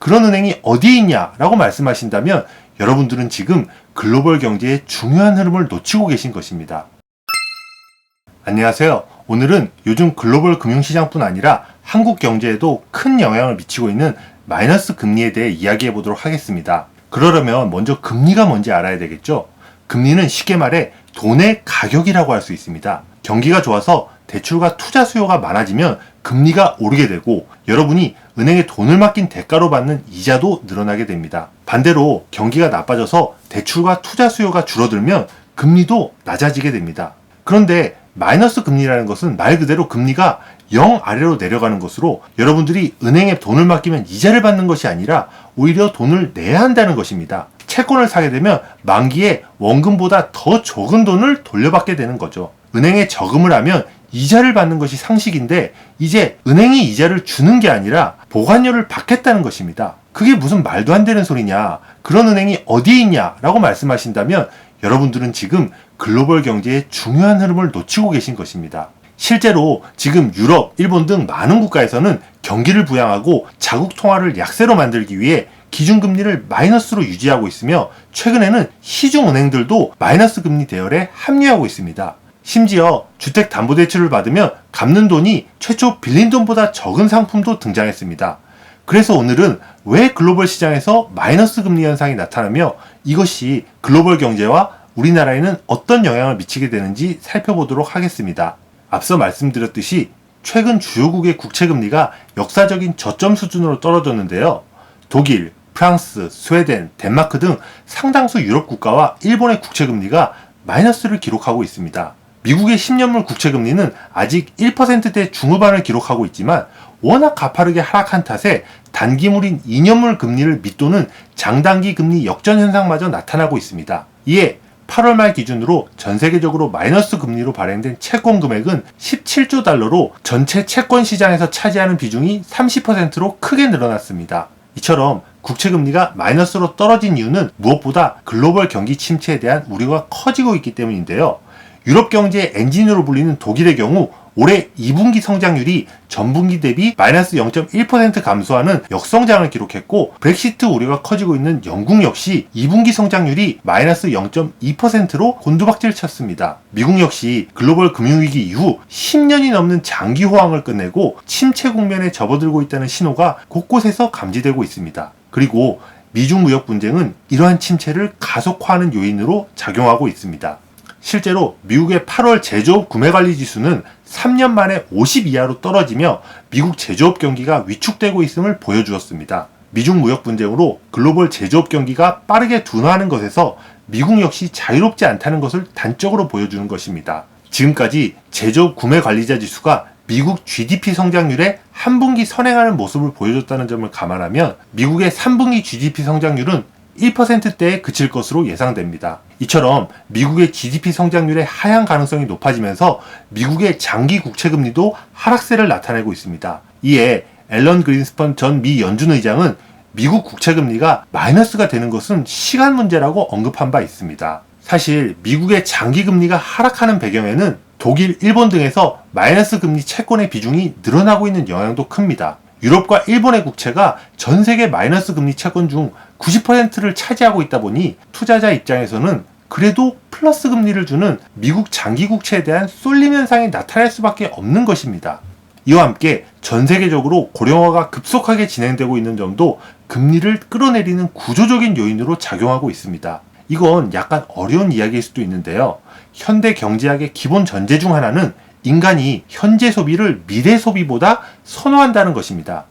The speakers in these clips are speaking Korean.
그런 은행이 어디에 있냐라고 말씀하신다면 여러분들은 지금 글로벌 경제의 중요한 흐름을 놓치고 계신 것입니다. 안녕하세요. 오늘은 요즘 글로벌 금융시장뿐 아니라 한국 경제에도 큰 영향을 미치고 있는 마이너스 금리에 대해 이야기해 보도록 하겠습니다. 그러려면 먼저 금리가 뭔지 알아야 되겠죠? 금리는 쉽게 말해 돈의 가격이라고 할 수 있습니다. 경기가 좋아서 대출과 투자 수요가 많아지면 금리가 오르게 되고 여러분이 은행에 돈을 맡긴 대가로 받는 이자도 늘어나게 됩니다. 반대로 경기가 나빠져서 대출과 투자 수요가 줄어들면 금리도 낮아지게 됩니다. 그런데 마이너스 금리라는 것은 말 그대로 금리가 0 아래로 내려가는 것으로 여러분들이 은행에 돈을 맡기면 이자를 받는 것이 아니라 오히려 돈을 내야 한다는 것입니다. 채권을 사게 되면 만기에 원금보다 더 적은 돈을 돌려받게 되는 거죠. 은행에 저금을 하면 이자를 받는 것이 상식인데 이제 은행이 이자를 주는 게 아니라 보관료를 받겠다는 것입니다. 그게 무슨 말도 안 되는 소리냐, 그런 은행이 어디에 있냐 라고 말씀하신다면 여러분들은 지금 글로벌 경제의 중요한 흐름을 놓치고 계신 것입니다. 실제로 지금 유럽, 일본 등 많은 국가에서는 경기를 부양하고 자국 통화를 약세로 만들기 위해 기준금리를 마이너스로 유지하고 있으며 최근에는 시중은행들도 마이너스 금리 대열에 합류하고 있습니다. 심지어 주택담보대출을 받으면 갚는 돈이 최초 빌린 돈보다 적은 상품도 등장했습니다. 그래서 오늘은 왜 글로벌 시장에서 마이너스 금리 현상이 나타나며 이것이 글로벌 경제와 우리나라에는 어떤 영향을 미치게 되는지 살펴보도록 하겠습니다. 앞서 말씀드렸듯이 최근 주요국의 국채금리가 역사적인 저점 수준으로 떨어졌는데요. 독일, 프랑스, 스웨덴, 덴마크 등 상당수 유럽 국가와 일본의 국채금리가 마이너스를 기록하고 있습니다. 미국의 10년물 국채금리는 아직 1%대 중후반을 기록하고 있지만 워낙 가파르게 하락한 탓에 단기물인 2년물 금리를 밑도는 장단기 금리 역전 현상마저 나타나고 있습니다. 이에 8월 말 기준으로 전 세계적으로 마이너스 금리로 발행된 채권 금액은 17조 달러로 전체 채권 시장에서 차지하는 비중이 30%로 크게 늘어났습니다. 이처럼 국채금리가 마이너스로 떨어진 이유는 무엇보다 글로벌 경기 침체에 대한 우려가 커지고 있기 때문인데요. 유럽 경제의 엔진으로 불리는 독일의 경우 올해 2분기 성장률이 전분기 대비 마이너스 0.1% 감소하는 역성장을 기록했고 브렉시트 우려가 커지고 있는 영국 역시 2분기 성장률이 마이너스 0.2%로 곤두박질 쳤습니다. 미국 역시 글로벌 금융위기 이후 10년이 넘는 장기 호황을 끝내고 침체 국면에 접어들고 있다는 신호가 곳곳에서 감지되고 있습니다. 그리고 미중 무역 분쟁은 이러한 침체를 가속화하는 요인으로 작용하고 있습니다. 실제로 미국의 8월 제조업 구매관리 지수는 3년 만에 50 이하로 떨어지며 미국 제조업 경기가 위축되고 있음을 보여주었습니다. 미중 무역 분쟁으로 글로벌 제조업 경기가 빠르게 둔화하는 것에서 미국 역시 자유롭지 않다는 것을 단적으로 보여주는 것입니다. 지금까지 제조업 구매관리자 지수가 미국 GDP 성장률에 한 분기 선행하는 모습을 보여줬다는 점을 감안하면 미국의 3분기 GDP 성장률은 1%대에 그칠 것으로 예상됩니다. 이처럼 미국의 GDP 성장률의 하향 가능성이 높아지면서 미국의 장기 국채금리도 하락세를 나타내고 있습니다. 이에 앨런 그린스펀 전 미 연준 의장은 미국 국채금리가 마이너스가 되는 것은 시간 문제라고 언급한 바 있습니다. 사실 미국의 장기 금리가 하락하는 배경에는 독일, 일본 등에서 마이너스 금리 채권의 비중이 늘어나고 있는 영향도 큽니다. 유럽과 일본의 국채가 전 세계 마이너스 금리 채권 중 90%를 차지하고 있다 보니 투자자 입장에서는 그래도 플러스 금리를 주는 미국 장기 국채에 대한 쏠림 현상이 나타날 수밖에 없는 것입니다. 이와 함께 전 세계적으로 고령화가 급속하게 진행되고 있는 점도 금리를 끌어내리는 구조적인 요인으로 작용하고 있습니다. 이건 약간 어려운 이야기일 수도 있는데요. 현대 경제학의 기본 전제 중 하나는 인간이 현재 소비를 미래 소비보다 선호한다는 것입니다.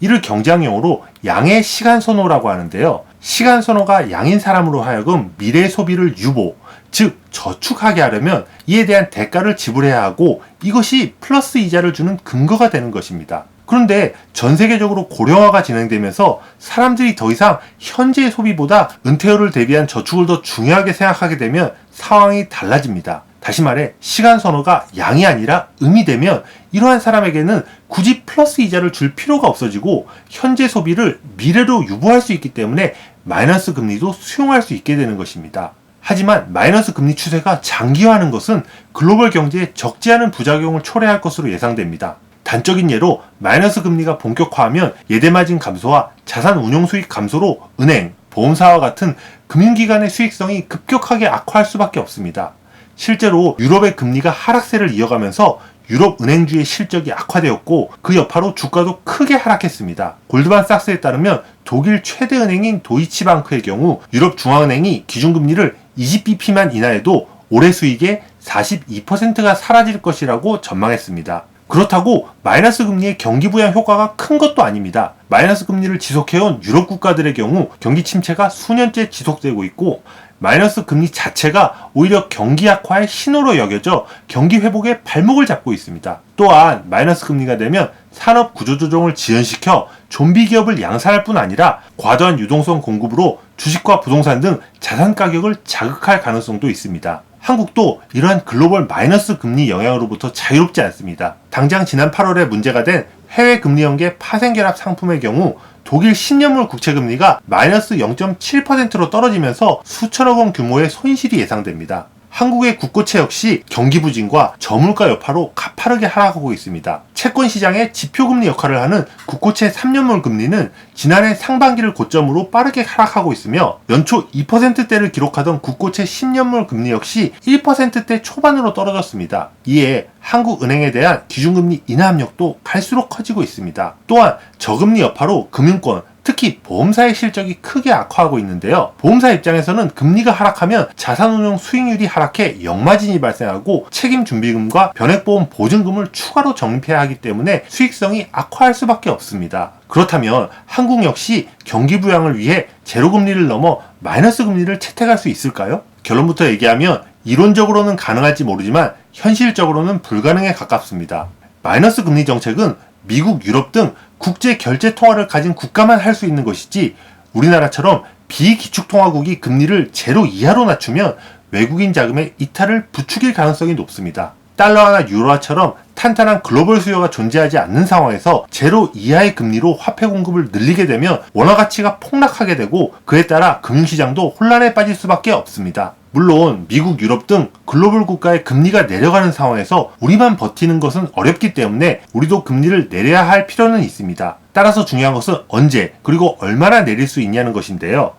이를 경제학 용어로 양의 시간 선호라고 하는데요. 시간 선호가 양인 사람으로 하여금 미래 소비를 유보, 즉 저축하게 하려면 이에 대한 대가를 지불해야 하고 이것이 플러스 이자를 주는 근거가 되는 것입니다. 그런데 전 세계적으로 고령화가 진행되면서 사람들이 더 이상 현재의 소비보다 은퇴 후를 대비한 저축을 더 중요하게 생각하게 되면 상황이 달라집니다. 다시 말해 시간 선호가 양이 아니라 음이 되면 이러한 사람에게는 굳이 플러스 이자를 줄 필요가 없어지고 현재 소비를 미래로 유보할 수 있기 때문에 마이너스 금리도 수용할 수 있게 되는 것입니다. 하지만 마이너스 금리 추세가 장기화하는 것은 글로벌 경제에 적지 않은 부작용을 초래할 것으로 예상됩니다. 단적인 예로 마이너스 금리가 본격화하면 예대마진 감소와 자산 운용 수익 감소로 은행, 보험사와 같은 금융기관의 수익성이 급격하게 악화할 수밖에 없습니다. 실제로 유럽의 금리가 하락세를 이어가면서 유럽 은행주의 실적이 악화되었고 그 여파로 주가도 크게 하락했습니다. 골드만삭스에 따르면 독일 최대 은행인 도이치방크의 경우 유럽 중앙은행이 기준금리를 20bp만 인하해도 올해 수익의 42%가 사라질 것이라고 전망했습니다. 그렇다고 마이너스 금리의 경기 부양 효과가 큰 것도 아닙니다. 마이너스 금리를 지속해온 유럽 국가들의 경우 경기 침체가 수년째 지속되고 있고 마이너스 금리 자체가 오히려 경기 악화의 신호로 여겨져 경기 회복에 발목을 잡고 있습니다. 또한 마이너스 금리가 되면 산업 구조조정을 지연시켜 좀비 기업을 양산할 뿐 아니라 과도한 유동성 공급으로 주식과 부동산 등 자산 가격을 자극할 가능성도 있습니다. 한국도 이러한 글로벌 마이너스 금리 영향으로부터 자유롭지 않습니다. 당장 지난 8월에 문제가 된 해외 금리 연계 파생결합 상품의 경우 독일 10년물 국채금리가 마이너스 0.7%로 떨어지면서 수천억 원 규모의 손실이 예상됩니다. 한국의 국고채 역시 경기 부진과 저물가 여파로 가파르게 하락하고 있습니다. 채권 시장의 지표금리 역할을 하는 국고채 3년물 금리는 지난해 상반기를 고점으로 빠르게 하락하고 있으며 연초 2%대를 기록하던 국고채 10년물 금리 역시 1%대 초반으로 떨어졌습니다. 이에 한국은행에 대한 기준금리 인하 압력도 갈수록 커지고 있습니다. 또한 저금리 여파로 금융권, 특히 보험사의 실적이 크게 악화하고 있는데요. 보험사 입장에서는 금리가 하락하면 자산운용 수익률이 하락해 역마진이 발생하고 책임준비금과 변액보험 보증금을 추가로 적립해야 하기 때문에 수익성이 악화할 수밖에 없습니다. 그렇다면 한국 역시 경기 부양을 위해 제로금리를 넘어 마이너스 금리를 채택할 수 있을까요? 결론부터 얘기하면 이론적으로는 가능할지 모르지만 현실적으로는 불가능에 가깝습니다. 마이너스 금리 정책은 미국, 유럽 등 국제 결제 통화를 가진 국가만 할 수 있는 것이지 우리나라처럼 비기축통화국이 금리를 제로 이하로 낮추면 외국인 자금의 이탈을 부추길 가능성이 높습니다. 달러나 유로화처럼 탄탄한 글로벌 수요가 존재하지 않는 상황에서 제로 이하의 금리로 화폐 공급을 늘리게 되면 원화 가치가 폭락하게 되고 그에 따라 금융시장도 혼란에 빠질 수밖에 없습니다. 물론 미국, 유럽 등 글로벌 국가의 금리가 내려가는 상황에서 우리만 버티는 것은 어렵기 때문에 우리도 금리를 내려야 할 필요는 있습니다. 따라서 중요한 것은 언제 그리고 얼마나 내릴 수 있냐는 것인데요.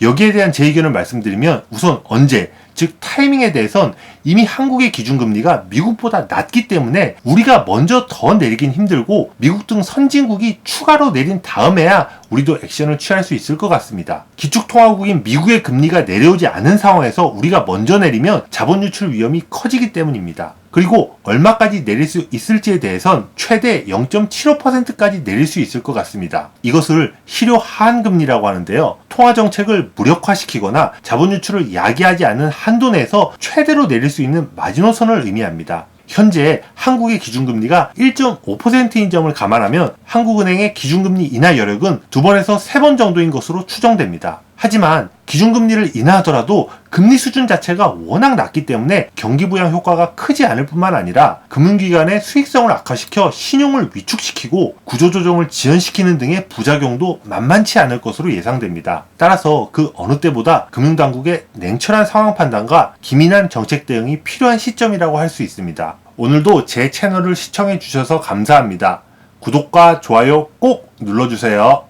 여기에 대한 제 의견을 말씀드리면 우선 언제, 즉 타이밍에 대해선 이미 한국의 기준금리가 미국보다 낮기 때문에 우리가 먼저 더 내리긴 힘들고 미국 등 선진국이 추가로 내린 다음에야 우리도 액션을 취할 수 있을 것 같습니다. 기축통화국인 미국의 금리가 내려오지 않은 상황에서 우리가 먼저 내리면 자본 유출 위험이 커지기 때문입니다. 그리고 얼마까지 내릴 수 있을지에 대해선 최대 0.75%까지 내릴 수 있을 것 같습니다. 이것을 실효 하한금리라고 하는데요. 통화정책을 무력화시키거나 자본 유출을 야기하지 않은 한도 내에서 최대로 내릴 수 있는 마지노선을 의미합니다. 현재 한국의 기준금리가 1.5%인 점을 감안하면 한국은행의 기준금리 인하 여력은 2번에서 3번 정도인 것으로 추정됩니다. 하지만 기준금리를 인하하더라도 금리 수준 자체가 워낙 낮기 때문에 경기 부양 효과가 크지 않을 뿐만 아니라 금융기관의 수익성을 악화시켜 신용을 위축시키고 구조조정을 지연시키는 등의 부작용도 만만치 않을 것으로 예상됩니다. 따라서 그 어느 때보다 금융당국의 냉철한 상황 판단과 기민한 정책 대응이 필요한 시점이라고 할 수 있습니다. 오늘도 제 채널을 시청해 주셔서 감사합니다. 구독과 좋아요 꼭 눌러주세요.